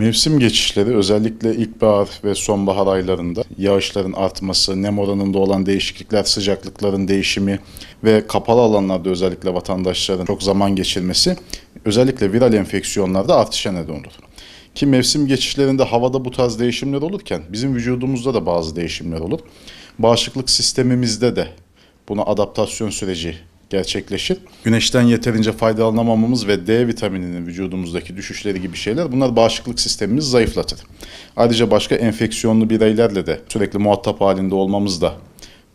Mevsim geçişleri özellikle ilkbahar ve sonbahar aylarında yağışların artması, nem oranında olan değişiklikler, sıcaklıkların değişimi ve kapalı alanlarda özellikle vatandaşların çok zaman geçirmesi özellikle viral enfeksiyonlarda artışa neden olur. Ki mevsim geçişlerinde havada bu tarz değişimler olurken bizim vücudumuzda da bazı değişimler olur. Bağışıklık sistemimizde de buna adaptasyon süreci gerçekleşir. Güneşten yeterince faydalanamamamız ve D vitamininin vücudumuzdaki düşüşleri gibi şeyler bunlar bağışıklık sistemimizi zayıflatır. Ayrıca başka enfeksiyonlu bireylerle de sürekli muhatap halinde olmamız da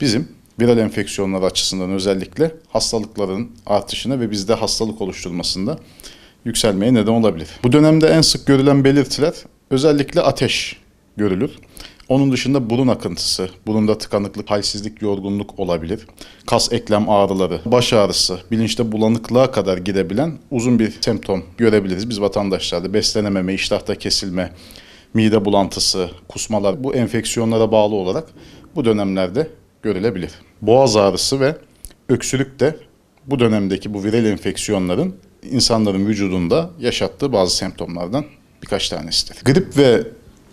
bizim viral enfeksiyonlar açısından özellikle hastalıkların artışına ve bizde hastalık oluşturmasında yükselmeye neden olabilir. Bu dönemde en sık görülen belirtiler özellikle ateş görülür. Onun dışında burun akıntısı, burunda tıkanıklık, halsizlik, yorgunluk olabilir. Kas eklem ağrıları, baş ağrısı, bilinçte bulanıklığa kadar gidebilen uzun bir semptom görebiliriz. Biz vatandaşlarda beslenememe, iştahta kesilme, mide bulantısı, kusmalar bu enfeksiyonlara bağlı olarak bu dönemlerde görülebilir. Boğaz ağrısı ve öksürük de bu dönemdeki bu viral enfeksiyonların insanların vücudunda yaşattığı bazı semptomlardan birkaç tanesidir. Grip ve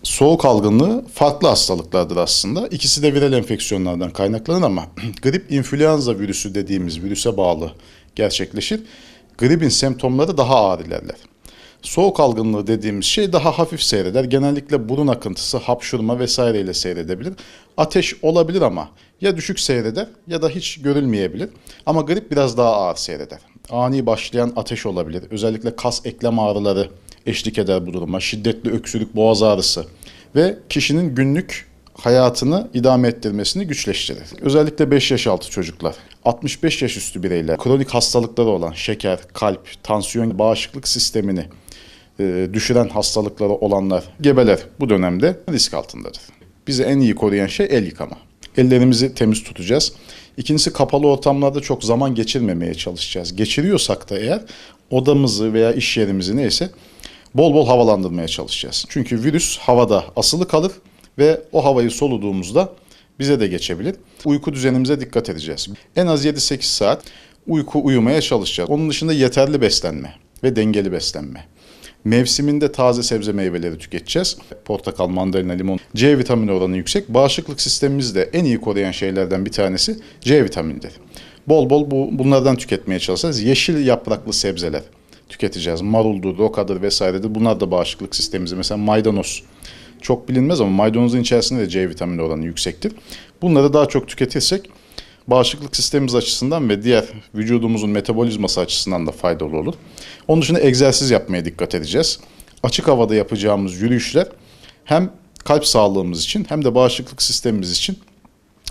soğuk algınlığı farklı hastalıklardır aslında. İkisi de viral enfeksiyonlardan kaynaklanır ama grip influenza virüsü dediğimiz virüse bağlı gerçekleşir. Gripin semptomları daha ağır ilerler. Soğuk algınlığı dediğimiz şey daha hafif seyreder. Genellikle burun akıntısı, hapşurma vesaireyle seyredebilir. Ateş olabilir ama ya düşük seyreder ya da hiç görülmeyebilir. Ama grip biraz daha ağır seyreder. Ani başlayan ateş olabilir. Özellikle kas eklem ağrıları eşlik eder bu duruma. Şiddetli öksürük, boğaz ağrısı ve kişinin günlük hayatını idame ettirmesini güçleştirir. Özellikle 5 yaş altı çocuklar, 65 yaş üstü bireyler, kronik hastalıkları olan şeker, kalp, tansiyon, bağışıklık sistemini düşüren hastalıkları olanlar, gebeler bu dönemde risk altındadır. Bizi en iyi koruyan şey el yıkama. Ellerimizi temiz tutacağız. İkincisi kapalı ortamlarda çok zaman geçirmemeye çalışacağız. Geçiriyorsak da eğer odamızı veya iş yerimizi neyse bol bol havalandırmaya çalışacağız. Çünkü virüs havada asılı kalır ve o havayı soluduğumuzda bize de geçebilir. Uyku düzenimize dikkat edeceğiz. En az 7-8 saat uyumaya çalışacağız. Onun dışında yeterli beslenme ve dengeli beslenme. Mevsiminde taze sebze meyveleri tüketeceğiz. Portakal, mandalina, limon. C vitamini oranı yüksek. Bağışıklık sistemimizi de en iyi koruyan şeylerden bir tanesi C vitaminidir. Bol bol bunlardan tüketmeye çalışacağız. Yeşil yapraklı sebzeler tüketeceğiz. Maruldur, rokadır vesairedir. Bunlar da bağışıklık sistemimizi. Mesela maydanoz. Çok bilinmez ama maydanozun içerisinde de C vitamini oranı yüksektir. Bunları daha çok tüketirsek bağışıklık sistemimiz açısından ve diğer vücudumuzun metabolizması açısından da faydalı olur. Onun dışında egzersiz yapmaya dikkat edeceğiz. Açık havada yapacağımız yürüyüşler hem kalp sağlığımız için hem de bağışıklık sistemimiz için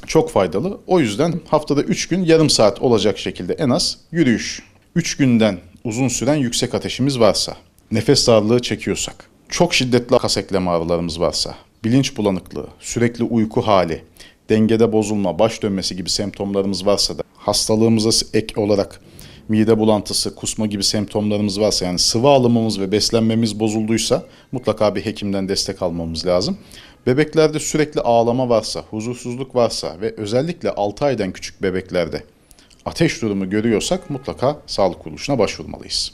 çok faydalı. O yüzden haftada 3 gün yarım saat olacak şekilde en az yürüyüş. 3 günden uzun süren yüksek ateşimiz varsa, nefes darlığı çekiyorsak, çok şiddetli kas eklem ağrılarımız varsa, bilinç bulanıklığı, sürekli uyku hali, dengede bozulma, baş dönmesi gibi semptomlarımız varsa da hastalığımıza ek olarak mide bulantısı, kusma gibi semptomlarımız varsa yani sıvı alımımız ve beslenmemiz bozulduysa mutlaka bir hekimden destek almamız lazım. Bebeklerde sürekli ağlama varsa, huzursuzluk varsa ve özellikle 6 aydan küçük bebeklerde ateş durumu görüyorsak mutlaka sağlık kuruluşuna başvurmalıyız.